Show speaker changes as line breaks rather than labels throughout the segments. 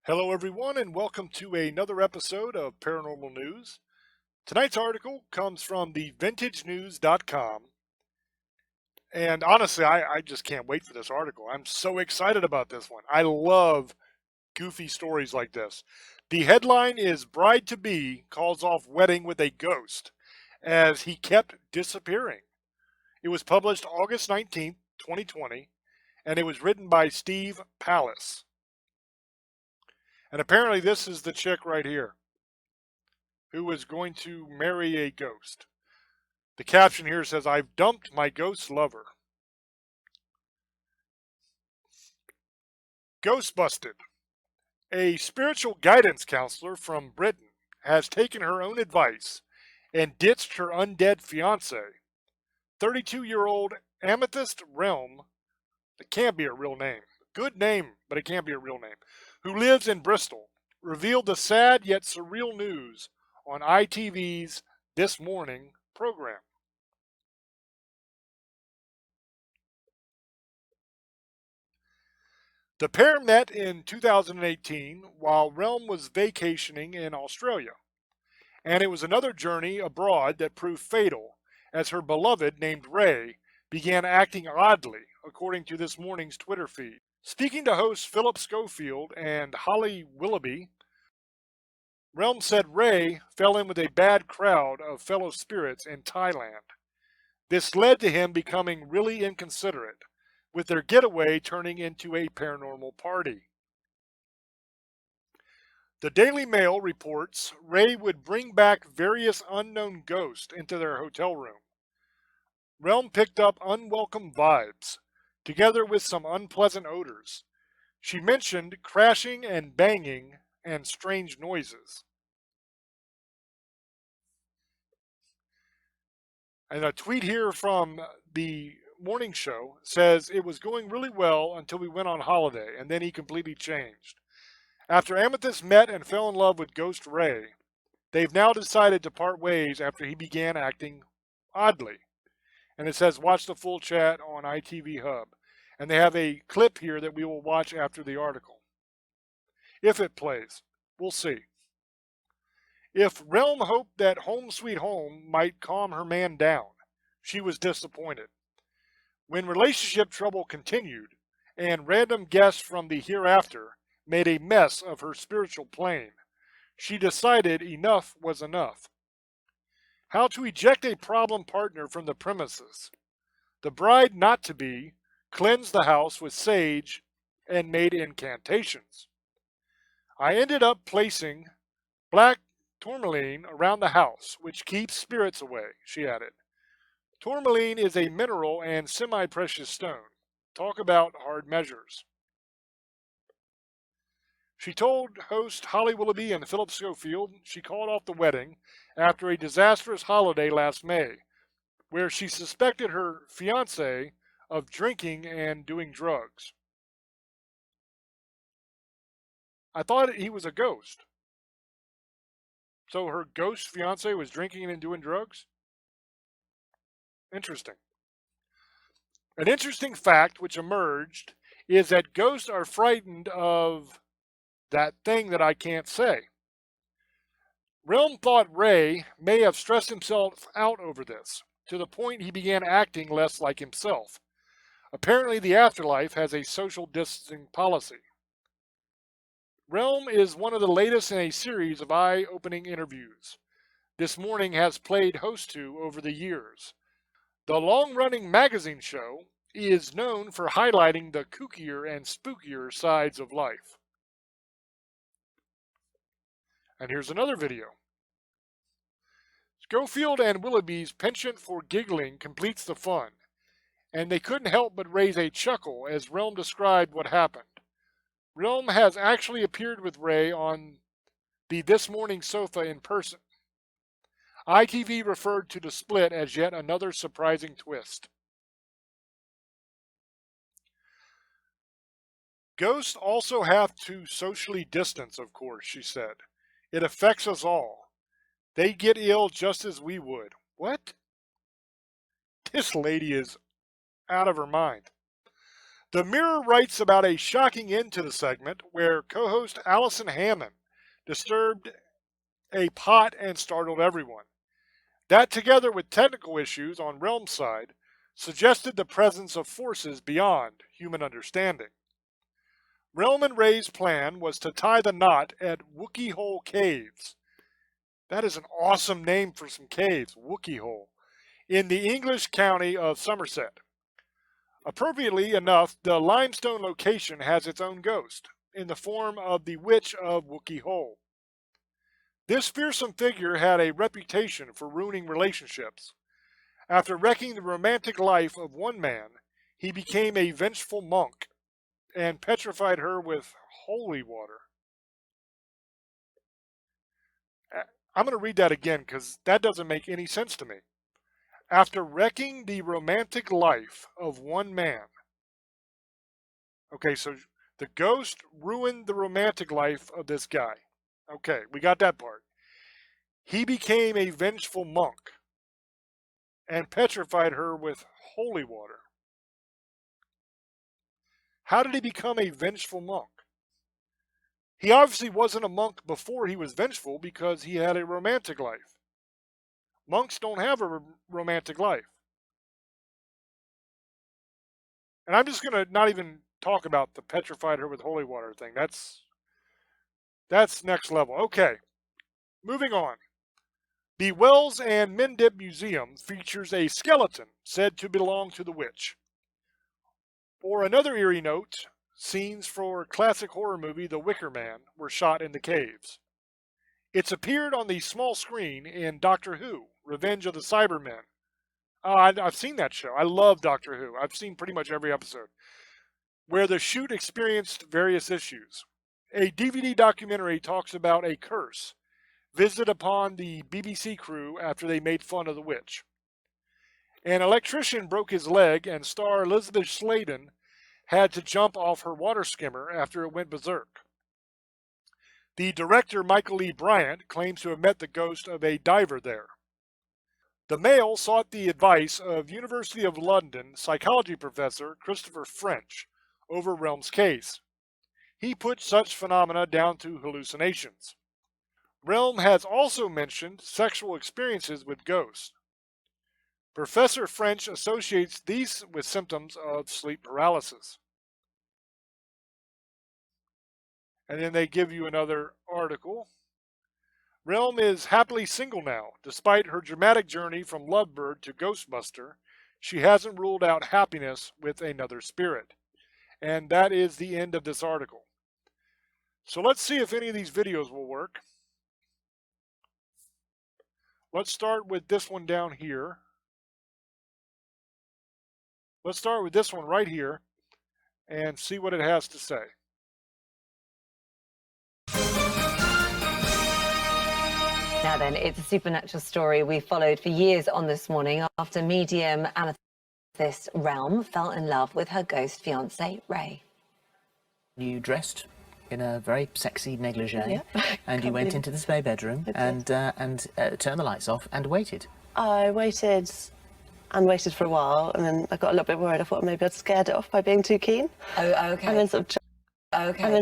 Hello, everyone, and welcome to another episode of Paranormal News. Tonight's article comes from thevintagenews.com. And honestly, I just can't wait for this article. I'm so excited about this one. I love goofy stories like this. The headline is Bride to Be Calls Off Wedding with a Ghost as he kept disappearing. It was published August 19th, 2020, and it was written by Steve Pallas. And apparently, this is the chick right here who was going to marry a ghost. The caption here says, I've dumped my ghost lover. Ghost busted. A spiritual guidance counselor from Britain has taken her own advice and ditched her undead fiance, 32-year-old Amethyst Realm. It can't be a real name. Good name, but it can't be a real name. Who lives in Bristol, revealed the sad yet surreal news on ITV's This Morning program. The pair met in 2018 while Realm was vacationing in Australia, and it was another journey abroad that proved fatal as her beloved, named Ray, began acting oddly, according to this morning's Twitter feed. Speaking to hosts Philip Schofield and Holly Willoughby, Realm said Ray fell in with a bad crowd of fellow spirits in Thailand. This led to him becoming really inconsiderate, with their getaway turning into a paranormal party. The Daily Mail reports Ray would bring back various unknown ghosts into their hotel room. Realm picked up unwelcome vibes, together with some unpleasant odors. She mentioned crashing and banging and strange noises. And a tweet here from the morning show says it was going really well until we went on holiday, and then he completely changed. After Amethyst met and fell in love with Ghost Ray, they've now decided to part ways after he began acting oddly. And it says watch the full chat on ITV Hub. And they have a clip here that we will watch after the article. If it plays, we'll see. If Realm hoped that Home Sweet Home might calm her man down, she was disappointed. When relationship trouble continued, and random guests from the hereafter made a mess of her spiritual plane, she decided enough was enough. How to eject a problem partner from the premises. The bride not to be cleansed the house with sage and made incantations. I ended up placing black tourmaline around the house, which keeps spirits away, she added. Tourmaline is a mineral and semi-precious stone. Talk about hard measures. She told host Holly Willoughby and Philip Schofield she called off the wedding after a disastrous holiday last May, where she suspected her fiancé of drinking and doing drugs. I thought he was a ghost. So her ghost fiancé was drinking and doing drugs? Interesting. An interesting fact which emerged is that ghosts are frightened of that thing that I can't say. Realm thought Ray may have stressed himself out over this, to the point he began acting less like himself. Apparently, the afterlife has a social distancing policy. Realm is one of the latest in a series of eye-opening interviews This Morning has played host to over the years. The long-running magazine show is known for highlighting the kookier and spookier sides of life. And here's another video. Schofield and Willoughby's penchant for giggling completes the fun, and they couldn't help but raise a chuckle as Realm described what happened. Realm has actually appeared with Ray on the This Morning sofa in person. ITV referred to the split as yet another surprising twist. Ghosts also have to socially distance, of course, she said. It affects us all. They get ill just as we would. What? This lady is out of her mind. The Mirror writes about a shocking end to the segment where co-host Allison Hammond disturbed a pot and startled everyone. That, together with technical issues on Realm's side, suggested the presence of forces beyond human understanding. Realm and Ray's plan was to tie the knot at Wookiee Hole Caves. That is an awesome name for some caves, Wookiee Hole, in the English county of Somerset. Appropriately enough, the limestone location has its own ghost, in the form of the Witch of Wookiee Hole. This fearsome figure had a reputation for ruining relationships. After wrecking the romantic life of one man, he became a vengeful monk and petrified her with holy water. I'm going to read that again because that doesn't make any sense to me. After wrecking the romantic life of one man. Okay, so the ghost ruined the romantic life of this guy. Okay, we got that part. He became a vengeful monk and petrified her with holy water. How did he become a vengeful monk? He obviously wasn't a monk before he was vengeful because he had a romantic life. Monks don't have a romantic life. And I'm just going to not even talk about the petrified her with holy water thing. That's next level. Okay, moving on. The Wells and Mendip Museum features a skeleton said to belong to the witch. Or another eerie note, scenes for classic horror movie The Wicker Man were shot in the caves. It's appeared on the small screen in Doctor Who, Revenge of the Cybermen. I've seen that show. I love Doctor Who. I've seen pretty much every episode. Where the shoot experienced various issues. A DVD documentary talks about a curse visited upon the BBC crew after they made fun of the witch. An electrician broke his leg and star Elizabeth Sladen had to jump off her water skimmer after it went berserk. The director Michael E. Bryant claims to have met the ghost of a diver there. The Mail sought the advice of University of London psychology professor Christopher French over Realm's case. He put such phenomena down to hallucinations. Realm has also mentioned sexual experiences with ghosts. Professor French associates these with symptoms of sleep paralysis. And then they give you another article. Realm is happily single now. Despite her dramatic journey from lovebird to ghostbuster, she hasn't ruled out happiness with another spirit. And that is the end of this article. So let's see if any of these videos will work. Let's start with this one down here. Let's start with this one right here and see what it has to say.
Now then, it's a supernatural story we followed for years on This Morning after medium Amethyst Realm fell in love with her ghost fiancé, Ray.
You dressed in a very sexy negligee,
Yeah.
and you went into the spare bedroom and turned the lights off and waited.
I waited and waited for a while, and then I got a little bit worried. I thought maybe I'd scared it off by being too keen.
Oh, okay.
And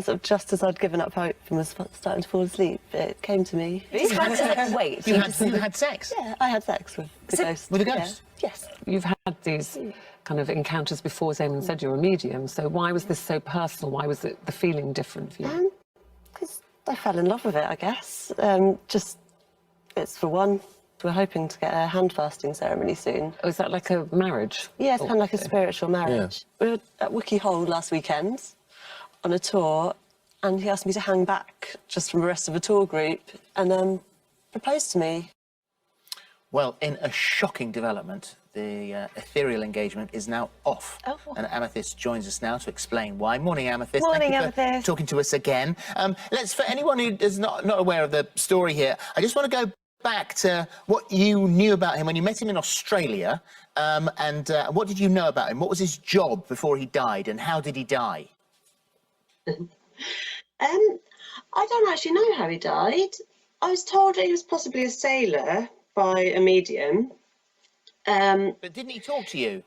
then just as I'd given up hope and was starting to fall asleep, it came to me.
Wait,
You had sex?
Yeah, I had sex with the ghost.
With a ghost?
Yeah. Yes.
You've had these kind of encounters before, as Eamon said, you're a medium, so why was this so personal? Why was the feeling different for you?
Because I fell in love with it, I guess. It's for one. We're hoping to get a hand fasting ceremony soon.
Oh, is that like a marriage?
Yeah, it's kind of like a spiritual marriage. We were at Wookiee Hole last weekend on a tour, and he asked me to hang back just from the rest of the tour group and proposed to me.
Well, in a shocking development, the ethereal engagement is now off.
Oh.
And Amethyst joins us now to explain why. Morning, Amethyst.
Morning,
Thank you for
Amethyst.
talking to us again. For anyone who is not aware of the story here, I just want to go back to what you knew about him when you met him in Australia, and what did you know about him? What was his job before he died, and how did he die?
I don't actually know how he died. I was told that he was possibly a sailor by a medium.
But didn't he talk to you?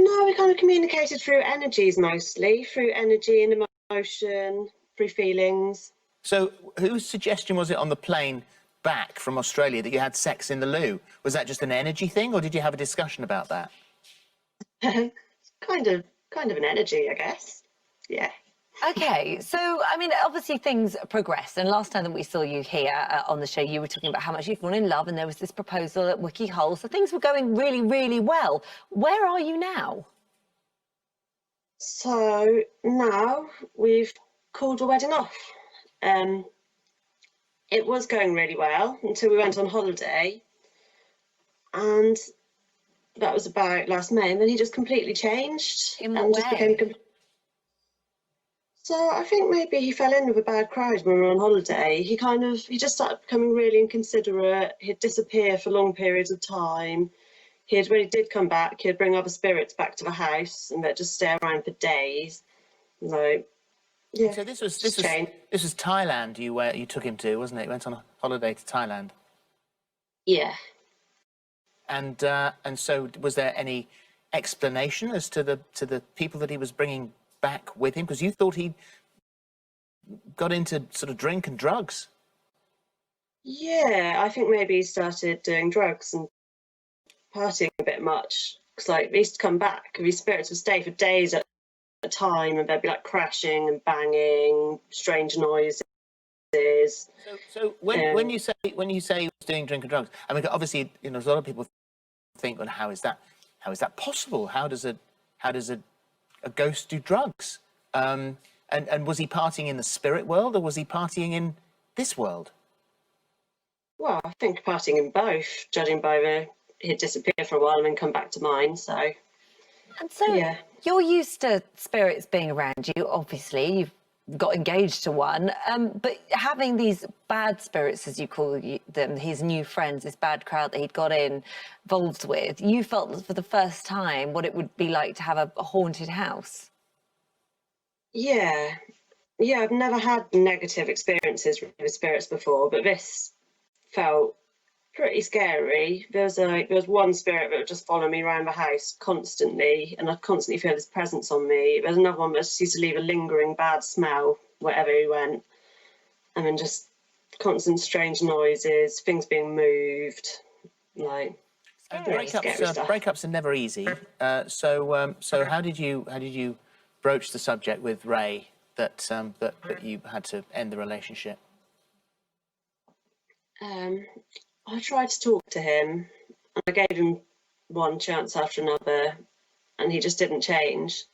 No, we kind of communicated through energies mostly, through energy and emotion, through feelings.
So whose suggestion was it on the plane back from Australia that you had sex in the loo? Was that just an energy thing, or did you have a discussion about that?
kind of an energy, I guess. Yeah.
Okay, so I mean, obviously things progressed, and last time that we saw you here on the show, you were talking about how much you've fallen in love, and there was this proposal at Wiki Hole, so things were going really, really well. Where are you now?
So now we've called a wedding off. It was going really well until we went on holiday, and that was about last May, and then he just completely changed.
In what
and just
way?
became. So I think maybe he fell in with a bad crowd when we were on holiday. He just started becoming really inconsiderate. He'd disappear for long periods of time. When he did come back, he'd bring other spirits back to the house and they'd just stay around for days. So, yeah.
So this was
changed.
Thailand you took him to, wasn't it? You went on a holiday to Thailand.
Yeah.
And so was there any explanation as to the people that he was bringing back with him? Because you thought he got into sort of drink and drugs.
Yeah, I think maybe he started doing drugs and partying a bit much. Because they used to come back, these spirits would stay for days at a time, and they'd be like crashing and banging, strange noises.
So when you say he was doing drink and drugs, I mean, obviously, a lot of people think, well, how is that possible? How does a ghost do drugs? And was he partying in the spirit world, or was he partying in this world?
Well, I think partying in both, judging by he'd disappear for a while and then come back to mine, so.
And so
Yeah.
you're used to spirits being around you, obviously. You've got engaged to one, but having these bad spirits, as you call them, his new friends, this bad crowd that he'd got involved with, you felt for the first time what it would be like to have a haunted house.
Yeah, I've never had negative experiences with spirits before, but this felt pretty scary. There was one spirit that would just follow me around the house constantly, and I'd constantly feel his presence on me. There's another one that just used to leave a lingering bad smell wherever he went, and then just constant strange noises, things being moved, like scary stuff.
Breakups are never easy. So how did you broach the subject with Ray that you had to end the relationship?
I tried to talk to him, and I gave him one chance after another, and he just didn't change.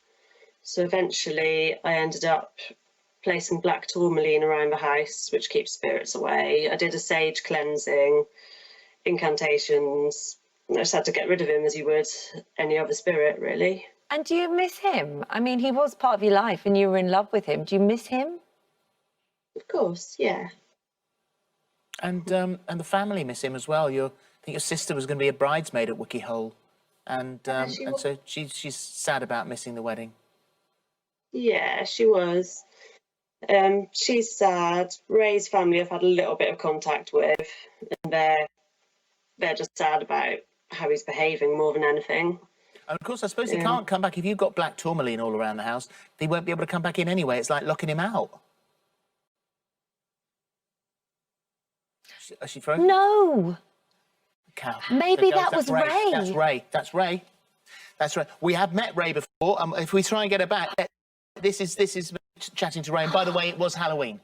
So eventually I ended up placing black tourmaline around the house, which keeps spirits away. I did a sage cleansing, incantations. I just had to get rid of him as you would any other spirit, really.
And do you miss him? I mean, he was part of your life and you were in love with him. Do you miss him?
Of course, yeah.
And the family miss him as well. I think your sister was going to be a bridesmaid at Wiki Hole, and so she's sad about missing the wedding.
Yeah, she was. She's sad. Ray's family I've had a little bit of contact with, and they're just sad about how he's behaving more than anything.
And of course, I suppose he can't come back if you've got black tourmaline all around the house. He won't be able to come back in anyway. It's like locking him out. Is she frozen?
No.
Cow.
Maybe that was Ray.
That's Ray. That's Ray. That's Ray. We have met Ray before. If we try and get her back, this is chatting to Ray. And by the way, it was Halloween.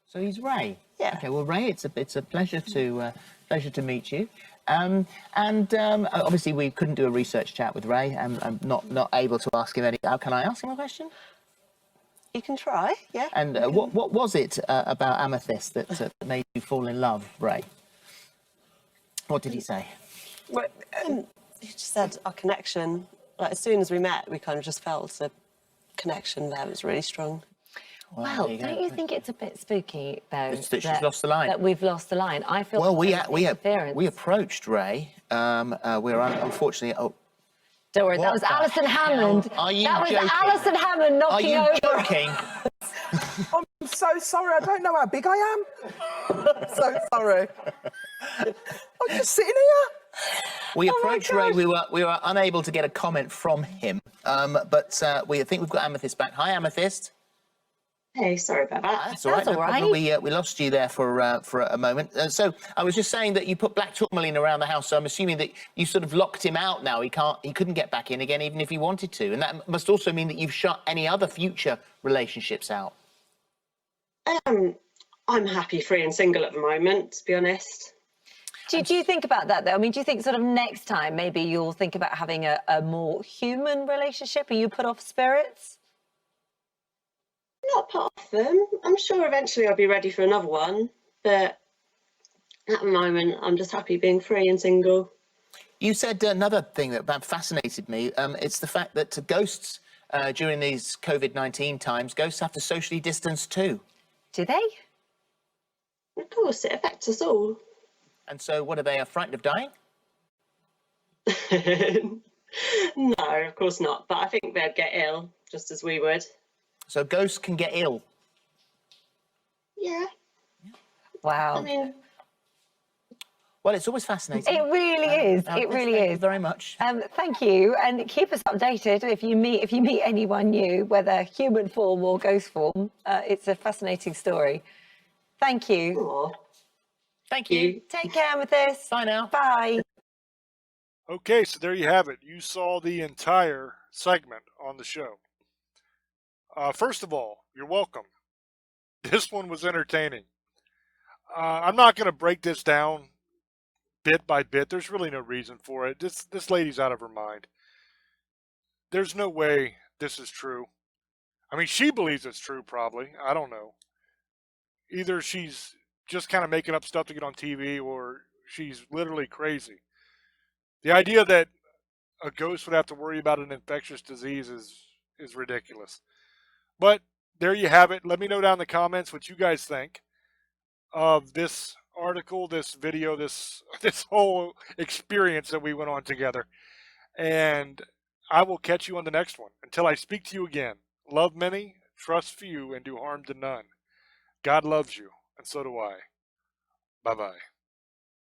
So he's Ray.
Yeah.
Okay. Well, Ray, it's a pleasure to meet you. Obviously we couldn't do a research chat with Ray. I'm not able to ask him any. Can I ask him a question?
You can try, yeah.
And what was it about Amethyst that made you fall in love, Ray? What did he say?
Well, he just said our connection. Like, as soon as we met, we kind of just felt a connection there. It was really strong.
Well, don't you think it's a bit spooky, though?
It's that she's lost the line.
That we've lost the line. I feel.
Well, we approached Ray. We're unfortunately. Oh,
don't worry, that
what
was
the
Alison Hammond.
hell? Are you
that was
joking?
Alison Hammond knocking over.
Are you joking?
I'm so sorry. I don't know how big I am. So sorry. I'm just sitting here.
We
Oh my
approached Ray.
gosh.
We were unable to get a comment from him, but we think we've got Amethyst back. Hi, Amethyst.
Hey, sorry about that.
That's all right.
That's
No
all
problem.
right.
We lost you there for a moment. So I was just saying that you put black tourmaline around the house. So I'm assuming that you sort of locked him out now. He couldn't get back in again, even if he wanted to. And that must also mean that you've shut any other future relationships out.
I'm happy, free and single at the moment, to be honest.
Do you think about that though? I mean, do you think sort of next time maybe you'll think about having a more human relationship? Are you put off spirits?
Not put off them. I'm sure eventually I'll be ready for another one, but at the moment I'm just happy being free and single.
You said another thing that fascinated me. It's the fact that to ghosts during these COVID-19 times, ghosts have to socially distance too.
Do they?
Of course, it affects us all.
And so, what are they? Are frightened of dying?
No, of course not. But I think they'd get ill, just as we would.
So ghosts can get ill.
Yeah.
Wow.
I mean,
Well, it's always fascinating.
It really is. It really
Thank you
is.
very much.
Thank you, and keep us updated if you meet anyone new, whether human form or ghost form. It's a fascinating story. Thank you.
aw.
Thank you.
Take care with this.
Bye now.
Bye.
Okay, so there you have it. You saw the entire segment on the show. First of all, you're welcome. This one was entertaining. I'm not going to break this down bit by bit. There's really no reason for it. This lady's out of her mind. There's no way this is true. I mean, she believes it's true, probably. I don't know. Either she's just kind of making up stuff to get on TV, or she's literally crazy. The idea that a ghost would have to worry about an infectious disease is ridiculous. But there you have it. Let me know down in the comments what you guys think of this article, this video, this whole experience that we went on together. And I will catch you on the next one. Until I speak to you again, love many, trust few, and do harm to none. God loves you, and so do I. Bye-bye.